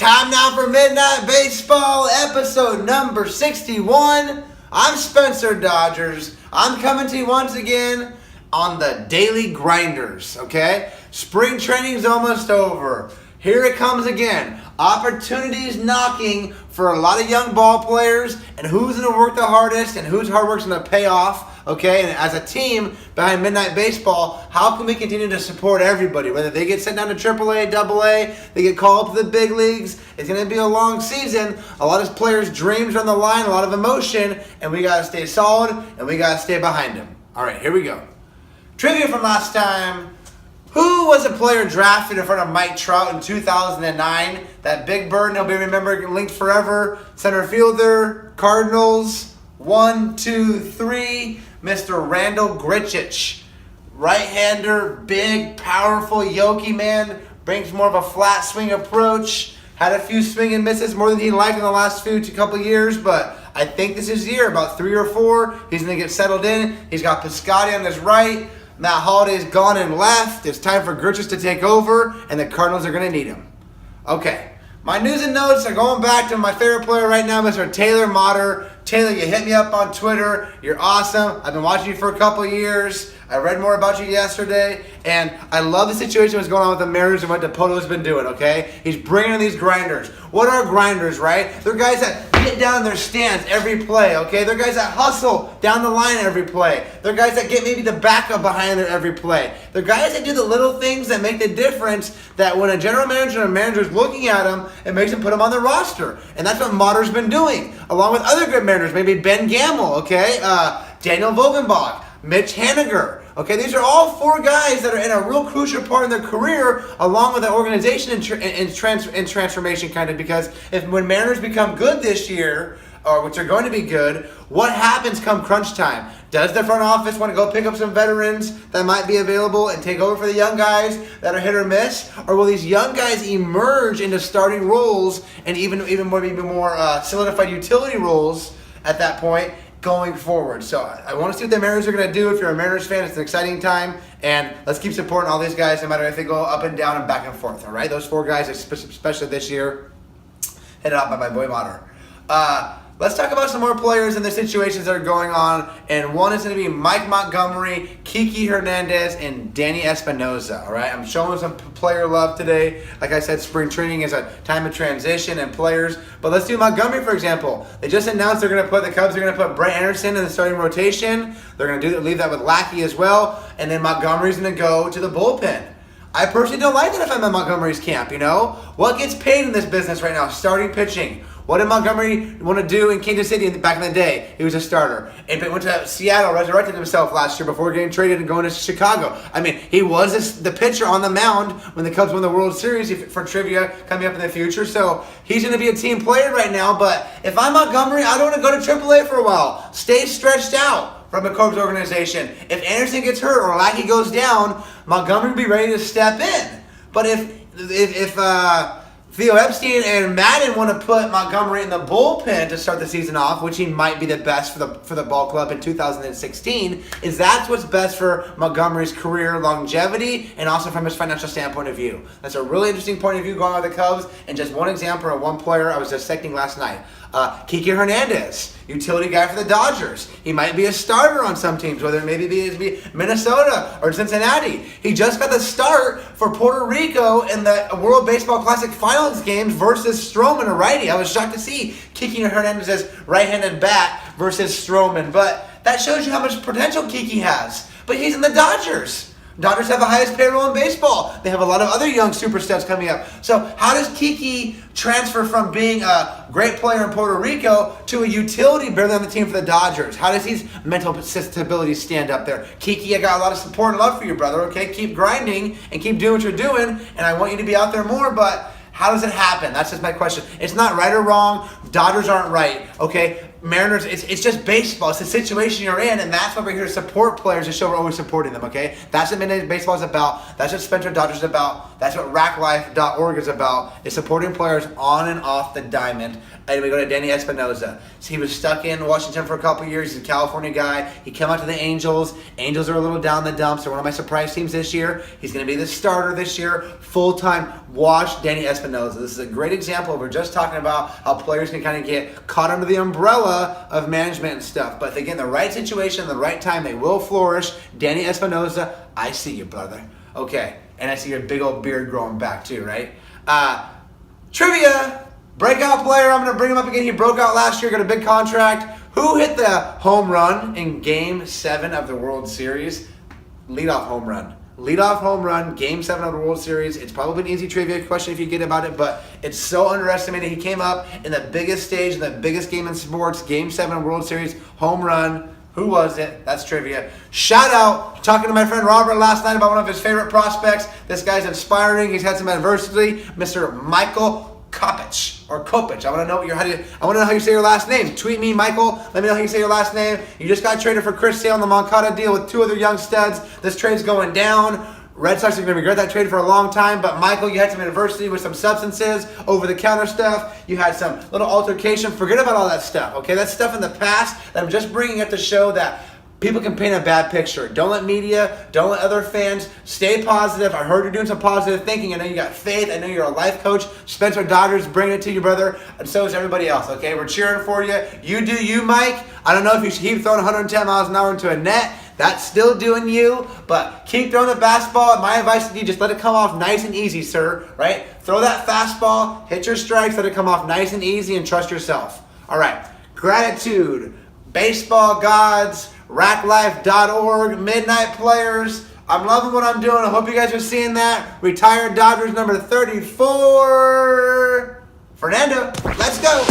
Time now for Midnight Baseball, episode number 61. I'm Spencer Dodgers. I'm coming to you once again on the Daily Grinders, okay? Spring training's almost over. Here it comes again. Opportunities knocking for a lot of young ball players, and who's going to work the hardest and whose hard work's going to pay off, okay? And as a team behind Midnight Baseball, how can we continue to support everybody? Whether they get sent down to AAA, AA, they get called up to the big leagues, it's going to be a long season. A lot of players' dreams are on the line, a lot of emotion, and we got to stay solid, and we got to stay behind them. All right, here we go. Trivia from last time. Who was a player drafted in front of Mike Trout in 2009? That big bird, and he'll be remembered, linked forever. Center fielder, Cardinals. 1, 2, 3. Mr. Randal Grichuk. Right-hander, big, powerful, yoky man. Brings more of a flat swing approach. Had a few swing and misses, more than he liked in the last couple years, but I think this is his year. About 3 or 4. He's going to get settled in. He's got Piscotty on his right. Matt Holliday's gone and left. It's time for Grichuk to take over, and the Cardinals are going to need him. Okay, my news and notes are going back to my favorite player right now, Mr. Taylor Motter. Taylor, you hit me up on Twitter. You're awesome. I've been watching you for a couple years. I read more about you yesterday, and I love the situation that's going on with the Mariners and what DePoto's been doing, okay? He's bringing in these grinders. What are grinders, right? They're guys that get down in their stance every play, okay? They're guys that hustle down the line every play. They're guys that get maybe the backup behind their every play. They're guys that do the little things that make the difference, that when a general manager and a manager is looking at them, it makes them put them on their roster. And that's what Motter's been doing, along with other good mariners, maybe Ben Gamel, okay? Daniel Vogelbach. Mitch Haniger. Okay, these are all 4 guys that are in a real crucial part in their career, along with the organization and transformation, kind of, because when Mariners become good this year, or which are going to be good, what happens come crunch time? Does the front office want to go pick up some veterans that might be available and take over for the young guys that are hit or miss? Or will these young guys emerge into starting roles and even more solidified utility roles at that point going forward? So I want to see what the Mariners are going to do. If you're a Mariners fan, it's an exciting time, and let's keep supporting all these guys, no matter if they go up and down and back and forth. All right, those 4 guys, especially this year, headed out by my boy Motter. Let's talk about some more players and the situations that are going on, and one is going to be Mike Montgomery, Kiki Hernandez, and Danny Espinosa. All right, I'm showing some player love today. Like I said, spring training is a time of transition and players. But let's do Montgomery, for example. They just announced the Cubs are going to put Brett Anderson in the starting rotation. They're going to leave that with Lackey as well, and then Montgomery's going to go to the bullpen. I personally don't like that if I'm in Montgomery's camp, you know? What gets paid in this business right now? Starting pitching. What did Montgomery want to do in Kansas City back in the day? He was a starter. And went to Seattle, resurrected himself last year before getting traded and going to Chicago. I mean, he was the pitcher on the mound when the Cubs won the World Series, for trivia coming up in the future. So he's going to be a team player right now. But if I'm Montgomery, I don't want to go to AAA for a while. Stay stretched out from the Cubs organization. If Anderson gets hurt or Lackey goes down, Montgomery will be ready to step in. But if Theo Epstein and Madden want to put Montgomery in the bullpen to start the season off, which he might be the best for the ball club in 2016, is that's what's best for Montgomery's career longevity and also from his financial standpoint of view. That's a really interesting point of view going on with the Cubs, and just one example of one player I was dissecting last night. Kiki Hernandez, utility guy for the Dodgers. He might be a starter on some teams, whether it maybe be Minnesota or Cincinnati. He just got the start for Puerto Rico in the World Baseball Classic Finals games versus Stroman, a righty. I was shocked to see Kiki Hernandez's right-handed bat versus Stroman, but that shows you how much potential Kiki has. But he's in the Dodgers. Dodgers have the highest payroll in baseball. They have a lot of other young superstars coming up. So how does Kiki transfer from being a great player in Puerto Rico to a utility barely on the team for the Dodgers? How does his mental stability stand up there? Kiki, I got a lot of support and love for you, brother, okay? Keep grinding and keep doing what you're doing, and I want you to be out there more, but how does it happen? That's just my question. It's not right or wrong. Dodgers aren't right, okay? Mariners, it's just baseball. It's the situation you're in, and that's why we're here to support players to show we're always supporting them, okay? That's what Unedited Baseball is about. That's what Spencer Dodgers is about. That's what Raklife.org is about, is supporting players on and off the diamond. And we go to Danny Espinosa. So he was stuck in Washington for a couple years. He's a California guy. He came out to the Angels. Angels are a little down the dumps. They're one of my surprise teams this year. He's going to be the starter this year, full-time. Watch Danny Espinosa. This is a great example. We're just talking about how players can kind of get caught under the umbrella of management and stuff. But if they get in the right situation, the right time, they will flourish. Danny Espinosa, I see you, brother. Okay, and I see your big old beard growing back too, right? Trivia. Breakout player, I'm going to bring him up again. He broke out last year, got a big contract. Who hit the home run in Game 7 of the World Series? Leadoff home run. Leadoff home run, Game 7 of the World Series. It's probably an easy trivia question if you get about it, but it's so underestimated. He came up in the biggest stage, in the biggest game in sports, Game 7 World Series, home run. Who was it? That's trivia. Shout out, talking to my friend Robert last night about one of his favorite prospects. This guy's inspiring. He's had some adversity. Mr. Micahel Kopech or Kopech. I want to know how you say your last name. Tweet me, Michael. Let me know how you say your last name. You just got traded for Chris Sale on the Montgomery deal with 2 other young studs. This trade's going down. Red Sox are going to regret that trade for a long time. But Michael, you had some adversity with some substances, over-the-counter stuff. You had some little altercation. Forget about all that stuff. Okay, that's stuff in the past that I'm just bringing up to show that people can paint a bad picture. Don't let media, don't let other fans, stay positive. I heard you're doing some positive thinking. I know you got faith. I know you're a life coach. Spencer Dodgers bringing it to you, brother. And so is everybody else, okay? We're cheering for you. You do you, Mike. I don't know if you should keep throwing 110 miles an hour into a net. That's still doing you, but keep throwing the fastball. My advice to you, just let it come off nice and easy, sir, right? Throw that fastball, hit your strikes, let it come off nice and easy, and trust yourself. All right, gratitude, baseball gods, Raklife.org, Midnight Players. I'm loving what I'm doing. I hope you guys are seeing that. Retired Dodgers number 34. Fernando, let's go.